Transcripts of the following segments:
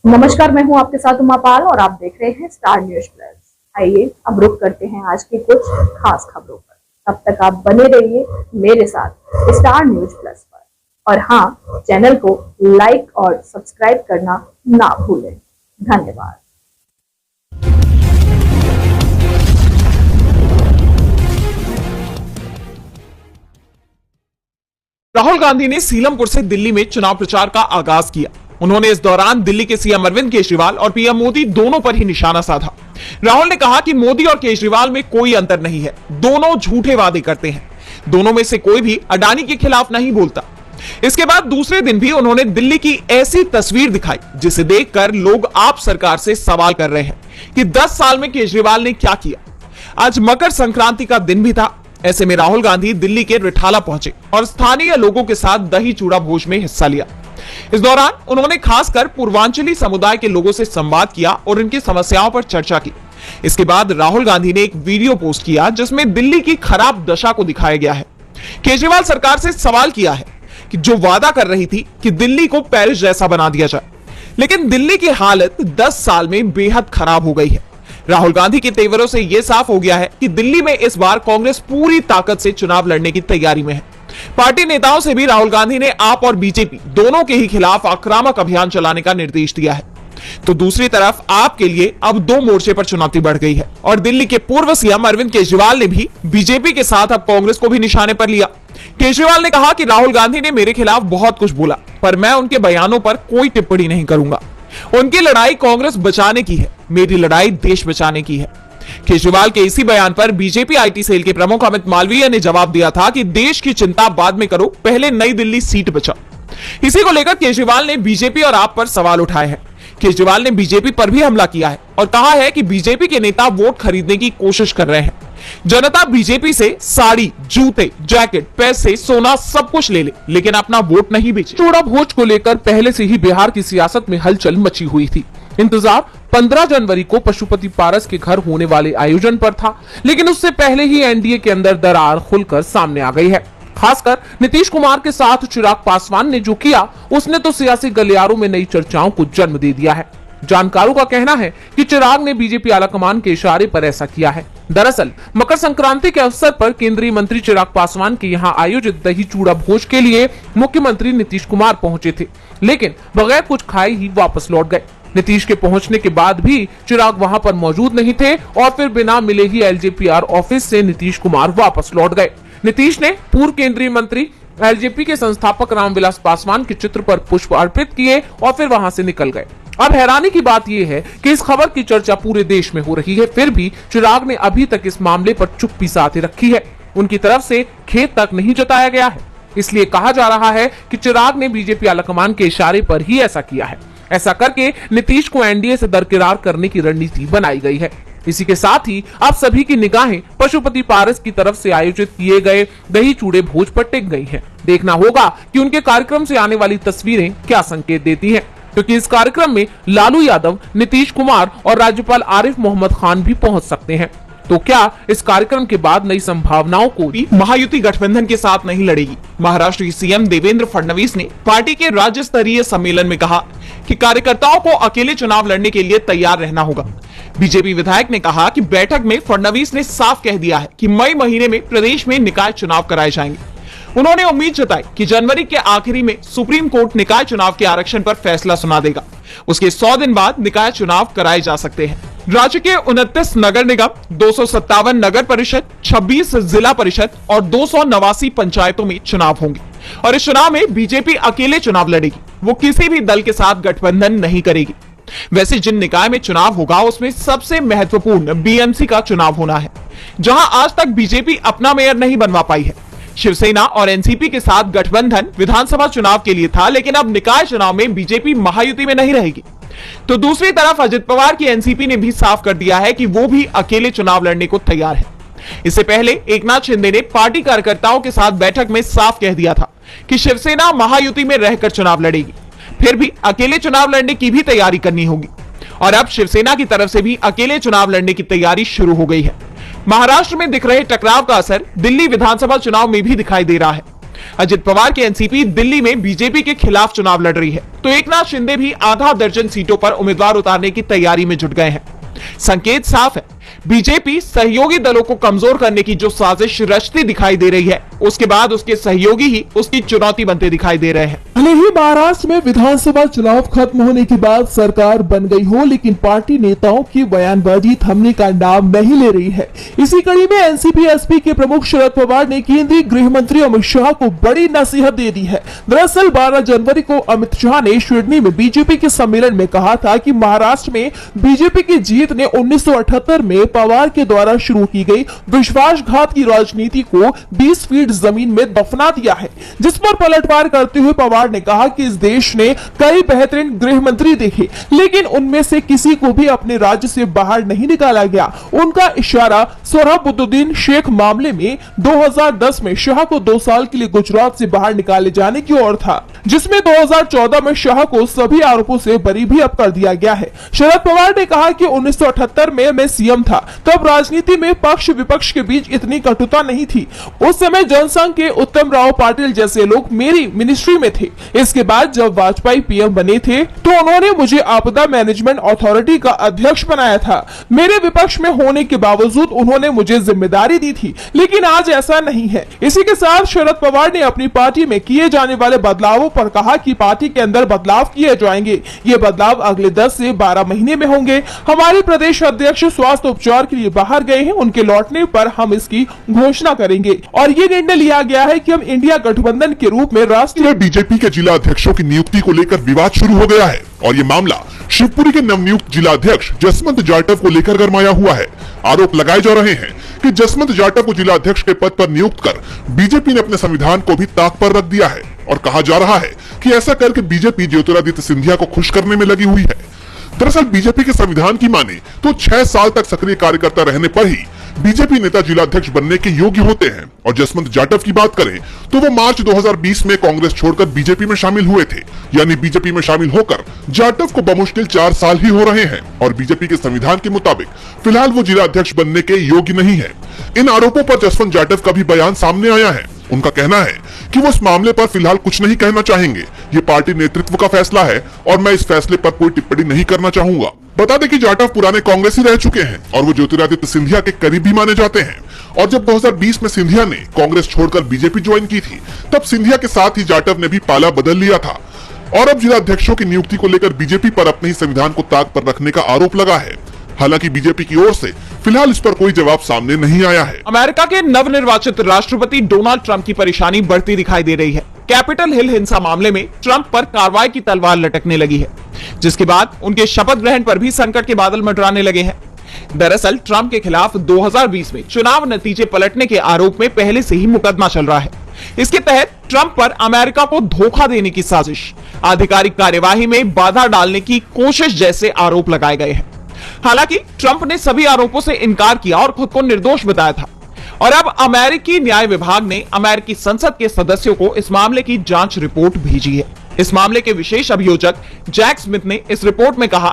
नमस्कार, मैं हूं आपके साथ उमा पाल और आप देख रहे हैं स्टार न्यूज प्लस। आइए अब रुक करते हैं आज की कुछ खास खबरों पर। तब तक आप बने रहिए मेरे साथ स्टार न्यूज प्लस पर। और हाँ, चैनल को लाइक और सब्सक्राइब करना ना भूलें। धन्यवाद। राहुल गांधी ने सीलमपुर से दिल्ली में चुनाव प्रचार का आगाज किया। उन्होंने इस दौरान दिल्ली के सीएम अरविंद केजरीवाल और पीएम मोदी दोनों पर ही निशाना साधा। राहुल ने कहा कि मोदी और केजरीवाल में कोई अंतर नहीं है, दोनों झूठे वादे करते हैं, दोनों में से कोई भी अडानी के खिलाफ नहीं बोलता। इसके बाद दूसरे दिन भी उन्होंने दिल्ली की ऐसी तस्वीर दिखाई जिसे देखकर लोग आप सरकार से सवाल कर रहे हैं कि 10 साल में केजरीवाल ने क्या किया। आज मकर संक्रांति का दिन भी था। ऐसे में राहुल गांधी दिल्ली के रिठाला पहुंचे और स्थानीय लोगों के साथ दही चूड़ा भोज में हिस्सा लिया। इस दौरान उन्होंने खासकर पूर्वांचली समुदाय के लोगों से संवाद किया और उनकी समस्याओं पर चर्चा की। इसके बाद राहुल गांधी ने एक वीडियो पोस्ट किया जिसमें दिल्ली की खराब दशा को दिखाया गया है। केजरीवाल सरकार से सवाल किया है कि जो वादा कर रही थी कि दिल्ली को पेरिस जैसा बना दिया जाए, लेकिन दिल्ली की हालत 10 साल में बेहद खराब हो गई है। राहुल गांधी के तेवरों से यह साफ हो गया है कि दिल्ली में इस बार कांग्रेस पूरी ताकत से चुनाव लड़ने की तैयारी में है। पार्टी नेताओं से भी राहुल गांधी ने आप और बीजेपी दोनों के ही खिलाफ आक्रामक अभियान चलाने का निर्देश दिया है। तो दूसरी तरफ आप के लिए अब 2 मोर्चे पर चुनौती बढ़ गई है और दिल्ली के पूर्व सीएम अरविंद केजरीवाल ने भी बीजेपी के साथ अब कांग्रेस को भी निशाने पर लिया। केजरीवाल ने कहा कि राहुल गांधी ने मेरे खिलाफ बहुत कुछ बोला, पर मैं उनके बयानों पर कोई टिप्पणी नहीं करूंगा। उनकी लड़ाई कांग्रेस बचाने की है, मेरी लड़ाई देश बचाने की है। केजरीवाल के इसी बयान पर बीजेपी आईटी सेल के प्रमुख अमित मालवीय ने जवाब दिया था कि देश की चिंता बाद में करो, पहले नई दिल्ली सीट बचाओ। इसी को लेकर केजरीवाल ने बीजेपी और आप पर सवाल उठाए हैं। केजरीवाल ने बीजेपी पर भी हमला किया है और कहा है कि बीजेपी के नेता वोट खरीदने की कोशिश कर रहे हैं। जनता बीजेपी से साड़ी, जूते, जैकेट, पैसे, सोना सब कुछ ले ले, लेकिन अपना वोट नहीं बेचे। चूड़ा भोज को लेकर पहले से ही बिहार की सियासत में हलचल मची हुई थी। इंतजार 15 जनवरी को पशुपति पारस के घर होने वाले आयोजन पर था, लेकिन उससे पहले ही एनडीए के अंदर दरार खुलकर सामने आ गई है। खासकर नीतीश कुमार के साथ चिराग पासवान ने जो किया, उसने तो सियासी गलियारों में नई चर्चाओं को जन्म दे दिया है। जानकारों का कहना है कि चिराग ने बीजेपी आलाकमान के इशारे पर ऐसा किया है। दरअसल मकर संक्रांति के अवसर पर केंद्रीय मंत्री चिराग पासवान के यहां आयोजित दही चूड़ा भोज के लिए मुख्यमंत्री नीतीश कुमार पहुंचे थे, लेकिन बगैर कुछ खाए ही वापस लौट गए। नीतीश के पहुंचने के बाद भी चिराग वहां पर मौजूद नहीं थे और फिर बिना मिले ही एलजेपीआर ऑफिस से नीतीश कुमार वापस लौट गए। नीतीश ने पूर्व केंद्रीय मंत्री एलजेपी के संस्थापक रामविलास पासवान के चित्र पर पुष्प अर्पित किए और फिर वहां से निकल गए। अब हैरानी की बात यह है कि इस खबर की चर्चा पूरे देश में हो रही है, फिर भी चिराग ने अभी तक इस मामले पर चुप्पी साधे रखी है। उनकी तरफ से खेद तक नहीं जताया गया है। इसलिए कहा जा रहा है कि चिराग ने बीजेपी आलाकमान के इशारे पर ही ऐसा किया है। ऐसा करके नीतीश को एनडीए से दरकिनार करने की रणनीति बनाई गई है। इसी के साथ ही आप सभी की निगाहें पशुपति पारस की तरफ से आयोजित किए गए दही चूड़े भोज पर टिक गई हैं। देखना होगा कि उनके कार्यक्रम से आने वाली तस्वीरें क्या संकेत देती हैं, क्योंकि इस कार्यक्रम में लालू यादव, नीतीश कुमार और राज्यपाल आरिफ मोहम्मद खान भी पहुंच सकते हैं। तो क्या इस कार्यक्रम के बाद नई संभावनाओं को भी महायुति गठबंधन के साथ नहीं लड़ेगी? महाराष्ट्र की सीएम देवेंद्र फडणवीस ने पार्टी के राज्य स्तरीय सम्मेलन में कहा कि कार्यकर्ताओं को अकेले चुनाव लड़ने के लिए तैयार रहना होगा। बीजेपी विधायक ने कहा कि बैठक में फडणवीस ने साफ कह दिया है कि मई महीने में प्रदेश में निकाय चुनाव कराए जाएंगे। उन्होंने उम्मीद जताई कि जनवरी के आखिरी में सुप्रीम कोर्ट निकाय चुनाव के आरक्षण पर फैसला सुना देगा। उसके 100 दिन बाद निकाय चुनाव कराए जा सकते हैं। राज्य के 29 नगर निगम, 257 नगर परिषद, 26 जिला परिषद और 289 पंचायतों में चुनाव होंगे और इस चुनाव में बीजेपी अकेले चुनाव लड़ेगी। वो किसी भी दल के साथ गठबंधन नहीं करेगी। वैसे जिन निकाय में चुनाव होगा उसमें सबसे महत्वपूर्ण बीएमसी का चुनाव होना है, जहां आज तक बीजेपी अपना मेयर नहीं बनवा पाई है। शिवसेना और एनसीपी के साथ गठबंधन विधानसभा चुनाव के लिए था, लेकिन अब निकाय चुनाव में बीजेपी महायुति में नहीं रहेगी। तो दूसरी तरफ अजित पवार की एनसीपी ने भी साफ कर दिया है कि वो भी अकेले चुनाव लड़ने को तैयार है। इससे पहले एकनाथ शिंदे ने पार्टी कार्यकर्ताओं के साथ बैठक में साफ कह दिया था कि शिवसेना महायुति में रहकर चुनाव लड़ेगी, फिर भी अकेले चुनाव लड़ने की भी तैयारी करनी होगी। और अब शिवसेना की तरफ से भी अकेले चुनाव लड़ने की तैयारी शुरू हो गई है। महाराष्ट्र में दिख रहे टकराव का असर दिल्ली विधानसभा चुनाव में भी दिखाई दे रहा है। अजित पवार की एनसीपी दिल्ली में बीजेपी के खिलाफ चुनाव लड़ रही है, तो एकनाथ शिंदे भी आधा दर्जन सीटों पर उम्मीदवार उतारने की तैयारी में जुट गए हैं। संकेत साफ है, बीजेपी सहयोगी दलों को कमजोर करने की जो साजिश रचती दिखाई दे रही है, उसके बाद उसके सहयोगी ही उसकी चुनौती बनते दिखाई दे रहे हैं। भले ही महाराष्ट्र में विधानसभा चुनाव खत्म होने के बाद सरकार बन गई हो, लेकिन पार्टी नेताओं की बयानबाजी थमने का नाम नहीं ले रही है। इसी कड़ी में एनसीपी एसपी के प्रमुख शरद पवार ने केंद्रीय गृह मंत्री अमित शाह को बड़ी नसीहत दे दी है। दरअसल 12 जनवरी को अमित शाह ने शिरडी में बीजेपी के सम्मेलन में कहा था कि महाराष्ट्र में बीजेपी की जीत ने 1978 में पवार के द्वारा शुरू की गई विश्वासघात की राजनीति को 20 फीट जमीन में दफना दिया है, जिस पर पलटवार करते हुए पवार ने कहा कि इस देश ने कई बेहतरीन गृह मंत्री देखे, लेकिन उनमें से किसी को भी अपने राज्य से बाहर नहीं निकाला गया। उनका इशारा सोहराबुद्दीन शेख मामले में 2010 में शाह को 2 साल के लिए गुजरात से बाहर निकाले जाने की ओर था, जिसमें 2014 में शाह को सभी आरोपों से बरी भी अब कर दिया गया है। शरद पवार ने कहा कि 1978 में मैं सीएम था, तब राजनीति में पक्ष विपक्ष के बीच इतनी कटुता नहीं थी। उस समय जनसंघ के उत्तम राव पाटिल जैसे लोग मेरी मिनिस्ट्री में थे। इसके बाद जब वाजपेयी पीएम बने थे तो उन्होंने मुझे आपदा मैनेजमेंट अथॉरिटी का अध्यक्ष बनाया था। मेरे विपक्ष में होने के बावजूद उन्होंने मुझे जिम्मेदारी दी थी, लेकिन आज ऐसा नहीं है। इसी के साथ शरद पवार ने अपनी पार्टी में किए जाने वाले बदलावों पर कहा कि पार्टी के अंदर बदलाव किए जाएंगे। ये बदलाव अगले 10 से 12 महीने में होंगे। हमारे प्रदेश अध्यक्ष स्वास्थ्य उपचार के लिए बाहर गए हैं, उनके लौटने पर हम इसकी घोषणा करेंगे और ये निर्णय लिया गया है कि हम इंडिया गठबंधन के रूप में राष्ट्रीय बीजेपी के जिला अध्यक्षों की नियुक्ति को लेकर विवाद शुरू हो गया है और ये मामला शिवपुरी के नवनियुक्त जिला अध्यक्ष जसवंत जाटव को लेकर गरमाया हुआ है। आरोप लगाए जा रहे हैं कि जसवंत जाटव को जिला अध्यक्ष के पद पर नियुक्त कर बीजेपी ने अपने संविधान को भी ताक पर रख दिया है और कहा जा रहा है कि ऐसा करके बीजेपी ज्योतिरादित्य सिंधिया को खुश करने में लगी हुई है। दरअसल बीजेपी के संविधान की माने तो 6 साल तक सक्रिय कार्यकर्ता रहने पर ही बीजेपी नेता जिलाध्यक्ष बनने के योग्य होते हैं और जसवंत जाटव की बात करें तो वो मार्च 2020 में कांग्रेस छोड़कर बीजेपी में शामिल हुए थे। यानी बीजेपी में शामिल होकर जाटव को बमुश्किल 4 साल ही हो रहे हैं और बीजेपी के संविधान के मुताबिक फिलहाल वो जिलाध्यक्ष बनने के योग्य नहीं है। इन आरोपों पर जसवंत जाटव का भी बयान सामने आया है। उनका कहना है कि वो इस मामले पर फिलहाल कुछ नहीं कहना चाहेंगे। ये पार्टी नेतृत्व का फैसला है और मैं इस फैसले पर कोई टिप्पणी नहीं करना चाहूंगा। बता दें कि जाटव पुराने कांग्रेसी रह चुके हैं और वो ज्योतिरादित्य सिंधिया के करीबी माने जाते हैं और जब 2020 में सिंधिया ने कांग्रेस छोड़कर बीजेपी ज्वाइन की थी तब सिंधिया के साथ ही जाटव ने भी पाला बदल लिया था और अब जिलाध्यक्षों की नियुक्ति को लेकर बीजेपी पर अपने ही संविधान को ताक पर रखने का आरोप लगा है। हालांकि बीजेपी की ओर से फिलहाल इस पर कोई जवाब सामने नहीं आया है। अमेरिका के नवनिर्वाचित राष्ट्रपति डोनाल्ड ट्रंप की परेशानी बढ़ती दिखाई दे रही है। कैपिटल हिल हिंसा मामले में ट्रंप पर कार्रवाई की तलवार लटकने लगी है, जिसके बाद उनके शपथ ग्रहण पर भी संकट के बादल मंडराने लगे हैं। दरअसल ट्रंप के खिलाफ 2020 में चुनाव नतीजे पलटने के आरोप में पहले से ही मुकदमा चल रहा है। इसके तहत ट्रंप पर अमेरिका को धोखा देने की साजिश, आधिकारिक कार्यवाही में बाधा डालने की कोशिश जैसे आरोप लगाए गए हैं। हालांकि ट्रंप ने सभी आरोपों से इनकार किया और खुद को निर्दोष बताया था और अब अमेरिकी न्याय विभाग ने अमेरिकी संसद के सदस्यों को इस मामले की जांच रिपोर्ट भेजी है। इस मामले के विशेष अभियोजक जैक स्मिथ ने इस रिपोर्ट में कहा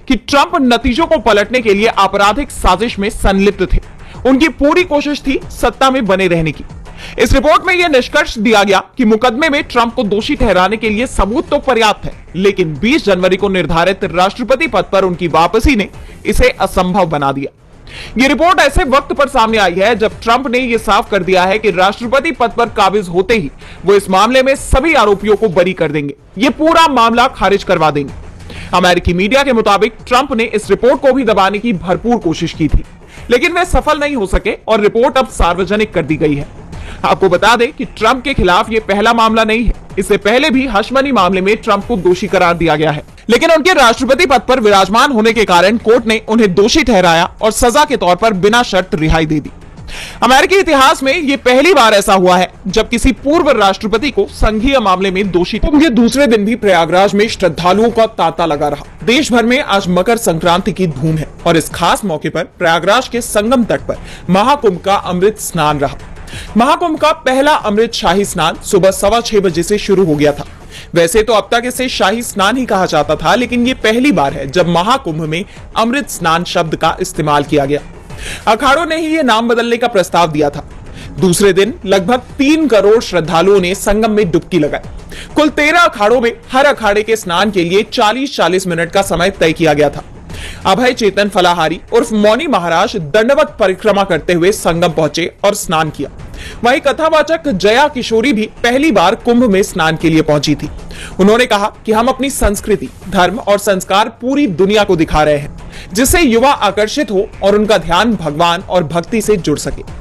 कि ट्रंप नतीजों को पलटने के लिए आपराधिक साजिश में संलिप्त थे। उनकी पूरी कोशिश थी सत्ता में बने रहने की। इस रिपोर्ट में यह निष्कर्ष दिया गया कि मुकदमे में ट्रंप को दोषी ठहराने के लिए सबूत तो पर्याप्त है, लेकिन 20 जनवरी को निर्धारित राष्ट्रपति पद पर उनकी वापसी ने इसे असंभव बना दिया। ये रिपोर्ट ऐसे वक्त पर सामने आई है जब ट्रंप ने यह साफ कर दिया है कि राष्ट्रपति पद पर काबिज होते ही वो इस मामले में सभी आरोपियों को बरी कर देंगे, ये पूरा मामला खारिज करवा देंगे। अमेरिकी मीडिया के मुताबिक ट्रंप ने इस रिपोर्ट को भी दबाने की भरपूर कोशिश की थी, लेकिन वे सफल नहीं हो सके और रिपोर्ट अब सार्वजनिक कर दी गई है। आपको बता दें कि ट्रंप के खिलाफ ये पहला मामला नहीं है। इससे पहले भी हश मनी मामले में ट्रंप को दोषी करार दिया गया है, लेकिन उनके राष्ट्रपति पद पर विराजमान होने के कारण कोर्ट ने उन्हें दोषी ठहराया और सजा के तौर पर बिना शर्त रिहाई दे दी। अमेरिकी इतिहास में यह पहली बार ऐसा हुआ है जब किसी पूर्व राष्ट्रपति को संघीय मामले में दोषी ठहराया। दूसरे दिन भी प्रयागराज में श्रद्धालुओं का तांता लगा रहा। देश भर में आज मकर संक्रांति की धूम है और इस खास मौके पर प्रयागराज के संगम तट पर महाकुंभ का अमृत स्नान रहा। महाकुंभ का पहला अमृत शाही स्नान सुबह 6:15 बजे से शुरू हो गया था। वैसे तो अब तक इसे शाही स्नान ही कहा जाता था, लेकिन ये पहली बार है जब महाकुंभ में अमृत स्नान शब्द का इस्तेमाल किया गया। अखाड़ों ने ही ये नाम बदलने का प्रस्ताव दिया था। दूसरे दिन लगभग 3 करोड़ श्रद्धालुओं ने संगम में डुबकी लगाई। कुल 13 अखाड़ों में हर अखाड़े के स्नान के लिए 40-40 मिनट का समय तय किया गया था। अभय चेतन फलाहारी उर्फ मौनी महाराज दंडवत परिक्रमा करते हुए संगम पहुंचे और स्नान किया। वहीं कथावाचक जया किशोरी भी पहली बार कुंभ में स्नान के लिए पहुंची थी। उन्होंने कहा कि हम अपनी संस्कृति, धर्म और संस्कार पूरी दुनिया को दिखा रहे हैं, जिससे युवा आकर्षित हो और उनका ध्यान भगवान और भक्ति से जुड़ सके।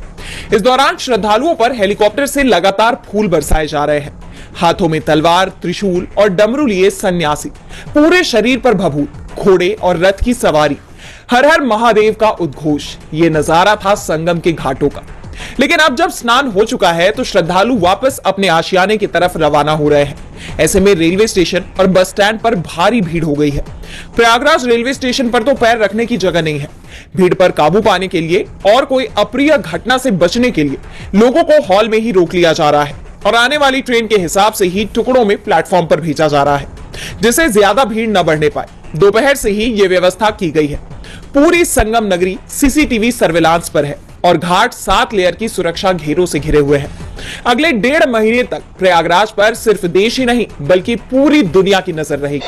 इस दौरान श्रद्धालुओं पर हेलीकॉप्टर से लगातार फूल बरसाए जा रहे हैं। हाथों में तलवार, त्रिशूल और डमरू लिए सन्यासी, पूरे शरीर पर भभूत, घोड़े और रथ की सवारी, हर हर महादेव का उद्घोष। ये नजारा था संगम के घाटों का। लेकिन अब जब स्नान हो चुका है तो श्रद्धालु वापस अपने आशियाने की तरफ रवाना हो रहे हैं। ऐसे में रेलवे स्टेशन और बस स्टैंड पर भारी भीड़ हो गई है। प्रयागराज रेलवे स्टेशन पर तो पैर रखने की जगह नहीं है। भीड़ पर काबू पाने के लिए और कोई अप्रिय घटना से बचने के लिए लोगों को हॉल में ही रोक लिया जा रहा है और आने वाली ट्रेन के हिसाब से ही टुकड़ों में प्लेटफॉर्म पर भेजा जा रहा है, जिससे ज्यादा भीड़ न बढ़ने पाए। दोपहर से ही ये व्यवस्था की गई है। पूरी संगम नगरी सीसीटीवी सर्विलांस पर है और घाट 7 लेयर की सुरक्षा घेरों से घिरे हुए हैं। अगले 1.5 महीने तक प्रयागराज पर सिर्फ देश ही नहीं बल्कि पूरी दुनिया की नजर रहेगी।